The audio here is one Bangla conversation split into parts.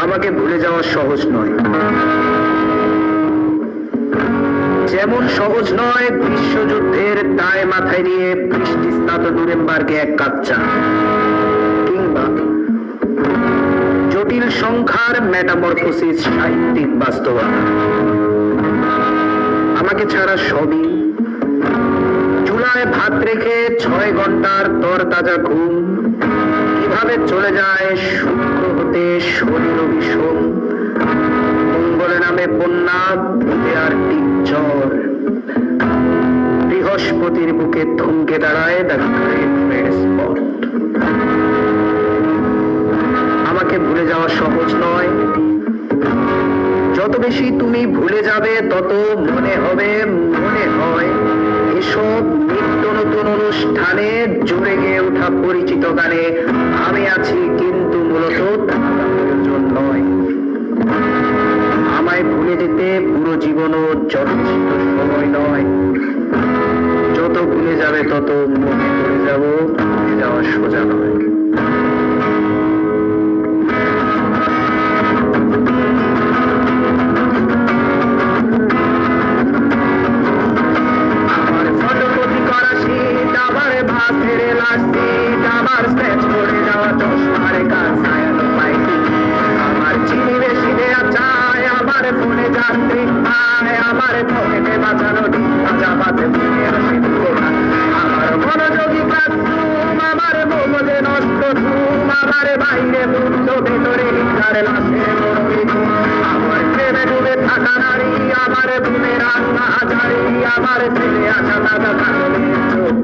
আমাকে ভুলে যাওয়া সহজ নয়, যেমন সহজ নয় বিশ্বযুদ্ধের দায় মাথায় নিয়ে বৃষ্টি স্নাত নুরেমবার্গে এক কাপ চা, কিংবা জটিল সংখ্যার মেটামরফোসিস সাহিত্যিক বাস্তবতা। আমাকে ছাড়া সবই, চুলায় ভাত রেখে 6 ঘন্টার তরতাজা ঘুম কিভাবে চলে যায় শুক্র হতে শনি রবি সোম, মঙ্গলে নামে বন্যা, ভূতে আর জ্বর, বৃহস্পতির বুকে থমকে দাঁড়ায় দ্য গ্রেট রেড স্পট। আমাকে ভুলে যাওয়া সহজ নয়, যত বেশি তুমি ভুলে যাবে তত মনে হবে, মনে হয় এসব নিত্য নতুন অনুষ্ঠানে জুড়ে গিয়ে ওঠা পরিচিত গানে আমি আছি, কিন্তু মূলত প্রয়োজন নয়। আমায় ভুলে যেতে পুরো জীবনও যথেষ্ট সময় নয়, যত ভুলে যাবে তত মনে পড়ে যাব, ভুলে যাওয়া সোজা নয়। আমার স্পেচ করে যাওয়া চশমার কাজ ছায়ালো পাইনি, আমার চিনি বেশি দেয়া চায়, আমার ফোনে যাত্রী পায়, আমার পকেটে বাঁচানো ডিম্বাজা বাজে ফিরে আসে না, আমার মনোযোগী ক্লাসরুম, আমার মগজে নষ্ট ঘুম, আমার বাইরে মুক্ত ভেতরে হিংসার লাশের মরুভূমি, আমার প্রেমে ডুবে থাকা নারী, আমার বুনে রান্না হাজারি, আমার ছেলে আসা দাদা কাগজের চোখ,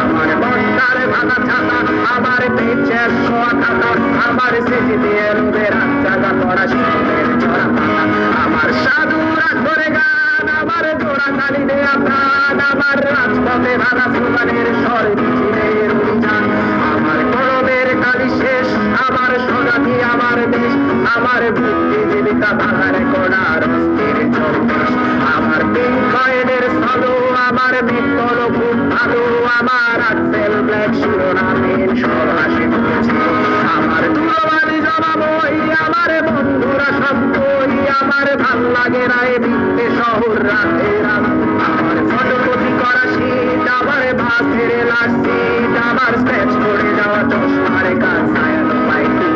আমার বর্ষার ভাঙা ছাতা, আমার পেঁচের শোয়া খাতা, আমার স্মৃতি দিয়ে রুবের জায়গা করা শীতের ছড়া পাতা, আমার সাধুরা করে গান, আমার জোড়া কালি দেয়া প্রাণ, আমার রাজপথে ভাঙা স্লোগানের স্বর মিছিলের অভিযান, আমার গরমের কালি শেষ, আমার স্বজাতি, আমার দেশ, আমার বুদ্ধিজীবিতা ভাঙার কোনার অস্থির চলবেশ, আমার পিঙ্ক কয়েনের সালো, আমার মিত্তল খুব ভালো, আমার আক্সেল ব্ল্যাক শিরোনামের সব হাসি মুখেছিল, আমার দুরবানি জমাবই, আমার বন্ধুরা সত্যই, আমার ভাল লাগে রায় বৃত্তে শহর রাতের আলো, আমার ফটোকপি করা শীত, আমার বাসের লাশ সিট, আমার স্পেচ করে যাওয়া চশমার কাজ ছায়ালো পাইনি,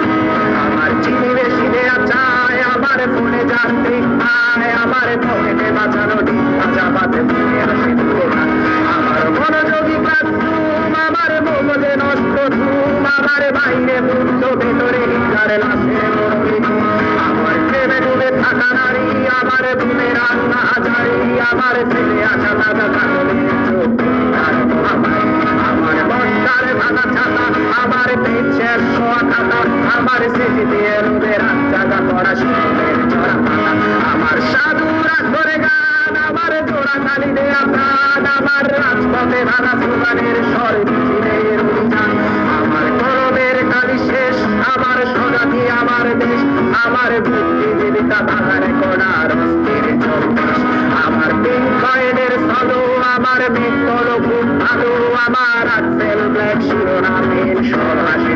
আমার চিনি বেশি দেয়া চায়, আমার ফোনে যাত্রী পায়, আমার পকেটে বাঁচানো ডিম্বাজা বাজে ফিরে আসে না, আমার মনোযোগী ক্লাসরুম, আমার মগজে নষ্ট ঘুম, আমার বাইরে মুক্ত ভেতরে হিংসার লাশের মরুভূমি, আমার প্রেমে ডুবে থাকা নারী, আমার বুনে রান্না হাজারি, আমার ছেলে আসা দাদা কাগজের চোখ, আমার বর্ষার ভাঙা ছাতা, আমার পেঁচের শোয়া খাতা, আমার স্মৃতি দিয়ে রুবের জায়গা করা শীতের ছড়া পাতা, আমার সাধুরা করে গান, আমার জোড়া কালি দেয়া প্রাণ, আমার রাজপথে ভাঙা স্লোগানের স্বর মিছিলের অভিযান, আমার গরমের কালি শেষ, আমার স্বজাতি, আমার দেশ, আমার বুদ্ধিজীবিতা ভাঙার কোনার অস্থির চলবেশ, আমার পিঙ্ক কয়েনের সালো, আমার মিত্তল খুব ভালো, আমার আক্সেল ব্ল্যাক শিরোনামের সব হাসি